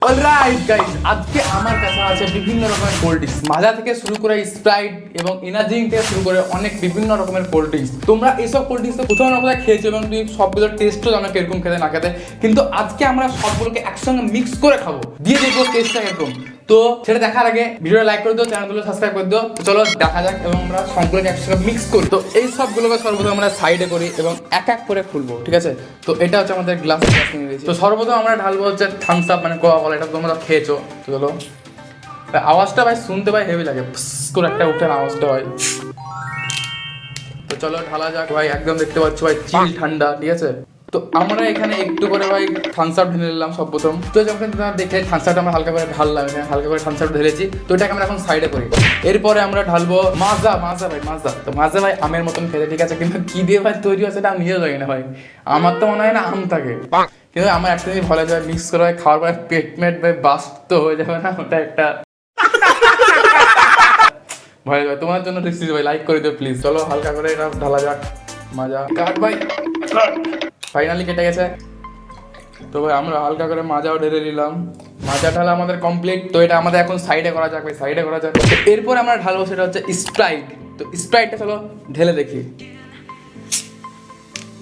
Alright guys, আজকে আমার কাছে আছে বিভিন্ন রকমের কোল্ড ড্রিঙ্কস, মাজা থেকে শুরু করে স্প্রাইট এবং এনার্জি ড্রিঙ্ক থেকে শুরু করে অনেক বিভিন্ন রকমের কোল্ড ড্রিঙ্কস। তোমরা এইসব কোল্ড ড্রিঙ্কস কোথাও না কোথাও খেয়েছো এবং তুমি সবগুলোর টেস্টও জানো কিরকম খেতে না খেতে, কিন্তু আজকে আমরা সবগুলোকে একসঙ্গে মিক্স করে খাবো, দিয়ে দেখবো টেস্টটা কিরকম। তো সেটা দেখার আগে ভিডিওটা লাইক করে দিও, চ্যানেলগুলো সাবস্ক্রাইব করে দিও। তো চলো দেখা যাক এবং আমরা সবগুলোকে একসঙ্গে মিক্স করি। তো এই সবগুলোকে সর্বপ্রথম আমরা সাইডে করি এবং এক এক করে খুলবো, ঠিক আছে? তো এটা হচ্ছে আমাদের গ্লাস নিয়ে নিয়েছি। তো সর্বপ্রথম আমরা ঢালবো হচ্ছে থামস আপ মানে কোকা কোলা, এটা তোমরা খেয়েছো। তো চলো, আওয়াজটা ভাই শুনতে ভাই হেভি লাগে, করে একটা উঠের আওয়াজটা হয়। তো চলো ঢালা যাক ভাই, একদম দেখতে পাচ্ছ ভাই চিল ঠান্ডা, ঠিক আছে? তো আমরা এখানে একটু করে ভাই থামস আপ ঢেলে নিলাম সর্বপ্রথম। তো যখন তোমরা দেখে থামস আপটা আমরা হালকা করে ঢাললাম, এখানে হালকা করে থামস আপ ঢেলেছি। তো এটাকে আমরা এখন সাইডে করি। এরপরে আমরা ঢালবো মাজা ভাই মাজা। তো মাজা ভাই আমের মতন খেতে, ঠিক আছে? কিন্তু কি দিয়ে ভাই তৈরি হয় সেটা আমি নিজেও জানি না ভাই। আমার তো মনে হয় না আম থাকে, কিন্তু আমার একটা জিনিস ভালো যায়, মিক্স করে খাওয়ার পরে পেটমেট ভাই বাস্ত হয়ে যাবে না, ওটা একটা ভয় ভাই। তোমার জন্য রেসিপি ভাই লাইক করে দিও প্লিজ। চলো হালকা করে এটা ঢালা যাক মাজা। কাট ভাই, ফাইনালি কেটে গেছে। তো ভাই আমরা হালকা করে মাজাও ঢেলে নিলাম, মাজা ঢালা আমাদের কমপ্লিট। তো এটা আমাদের এখন সাইডে করা যাক ভাই, সাইডে করা যাক। এরপর আমরা ঢালবো সেটা হচ্ছে স্প্রাইট। তো স্প্রাইটটা চলো ঢেলে দেখি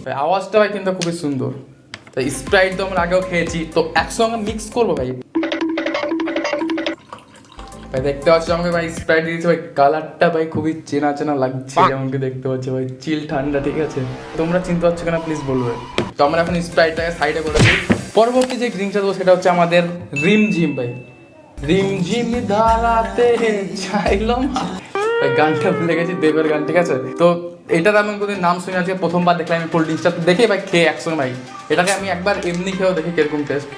ভাই, আওয়াজটা ভাই কিন্তু খুবই সুন্দর। তো স্প্রাইট তো আমরা আগেও খেয়েছি, তো একসঙ্গে মিক্স করবো ভাই। ভাই দেখতে পাচ্ছ আমাকে ভাই স্প্রাইট দিয়েছে ভাই, কালারটা ভাই খুবই চেনা চেনা লাগছে, যেমনকি দেখতে পাচ্ছ ভাই চিল ঠান্ডা, ঠিক আছে? তোমরা চিনতে পারছো কিনা প্লিজ বলবে। তো আমরা এখন স্প্রাইটটাকে সাইডে করে দিই। পরবর্তী যে ড্রিঙ্কসটা দেবো সেটা হচ্ছে আমাদের রিমঝিম ভাই। রিমঝিম ধারাতে চাইলাম ভাই, গানটা ভুলে গেছি, দেবের গান, ঠিক আছে? তো এটার আমি কোনোদিন নাম শুনে আজকে প্রথমবার দেখলাম আমি কোল্ড ড্রিঙ্কসটা, তো দেখে ভাই খেয়ে একসঙ্গে ভাই এটাকে আমি একবার এমনি খেয়েও দেখি কিরকম টেস্ট।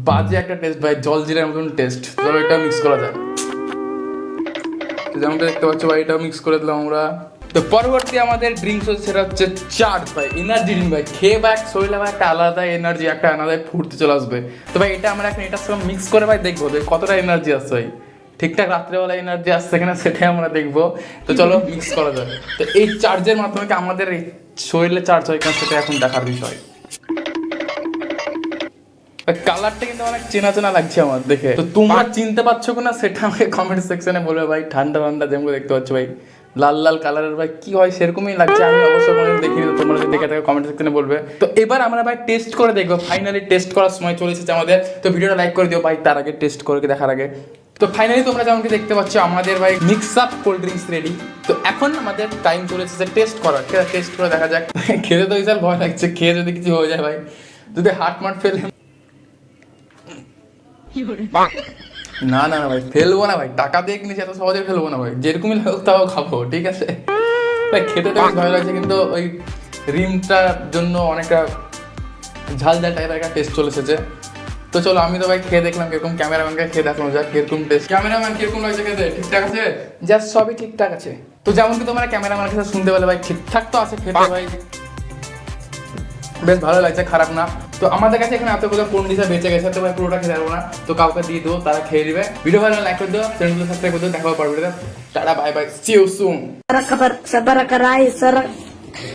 বাজে একটা টেস্ট ভাই, জল জিরার মতন টেস্ট। চলো এটা মিক্স করা যায়। যেমনটা দেখতে পাচ্ছ ভাই, এটাও মিক্স করে দিলাম আমরা। তো পরবর্তী আমাদের ড্রিঙ্কস হচ্ছে সেটা হচ্ছে চার্জ ভাই, এনার্জি ড্রিঙ্ক ভাই। খেয়ে ভাই শরীরে ভাই একটা আলাদা এনার্জি, একটা আলাদা ফুর্তি চলে আসবে। তো ভাই এটা আমরা এখন এটার সঙ্গে মিক্স করে ভাই দেখবো যে কতটা এনার্জি আসছে ভাই, ঠিকঠাক রাত্রেবেলা এনার্জি আসছে কিনা সেটাই আমরা দেখবো। তো চলো মিক্স করা যায়। তো এই চার্জের মাধ্যমে কি আমাদের এই শরীরে চার্জ হয় কিনা সেটা এখন দেখার বিষয়। কালারটা কিন্তু অনেক চেনা চেনা লাগছে আমার দেখে। তো তোমরা চিনতে পারছো কিনা সেটা আমাকে কমেন্ট সেকশনে বলবে ভাই। ঠান্ডা ঠান্ডা যেমন দেখতে পাচ্ছ ভাই, লাল লাল কালারের ভাই কি হয় সেরকমই লাগছে। আমি অবশ্যই কোনোদিন দেখিনি, তো তোমরা যদি দেখে থাকো কমেন্ট সেকশনে বলবে। তো এবার আমরা ভাই টেস্ট করে দেখবো, ফাইনালি টেস্ট করার সময় চলে এসেছে আমাদের। তো ভিডিওটা লাইক করে দিও ভাই তার আগে, টেস্ট করে দেখার আগে। তো ফাইনালি তোমরা যেমনকি দেখতে পাচ্ছ আমাদের ভাই mix up cold drinks ready. তো এখন আমাদের টাইম চলে এসেছে টেস্ট করার। টেস্ট করে দেখা যাক। খেতে তো বিশাল ভয় লাগছে, খেয়ে যদি কিছু হয়ে যায় ভাই, যদি হার্ট মার্ট ফেলে। না না না ভাই, ফেলবো না ভাই, টাকা দিয়ে কিনেছি, এত সহজে ফেলবো না ভাই, যেরকমই হোক তাও খাবো, ঠিক আছে? ভাই খেতে তো বেশ ভালো লাগছে, কিন্তু ওই রিমটার জন্য অনেকটা ঝাল ঝাল টাইপের একটা টেস্ট চলে এসেছে। তো চলো আমি তো ভাই খেয়ে দেখলাম কিরকম, ক্যামেরাম্যানকে খেয়ে দেখানো যাক কিরকম টেস্ট। ক্যামেরাম্যান কিরকম লাগছে খেতে? ঠিকঠাক আছে? জাস্ট সবই ঠিকঠাক আছে। তো যেমন কি তোমরা ক্যামেরাম্যানের কাছে শুনতে পেলে ভাই, ঠিকঠাক তো আছে খেতে ভাই, বেশ ভালো লাগছে, খারাপ না। তো আমাদের কাছে এখানে এতগুলো কোন ডিশে বেঁচে গেছে, তো ভাই পুরোটা খেতে পারবো না, তো কাউকে দিয়ে দেবো, তারা খেয়ে দিবে। ভিডিও ভালো লাইক করে দিও, চ্যানেলগুলো সাবস্ক্রাইব করে দিও। দেখা হবে পরবর্তীতে। Tata bye bye, see you soon.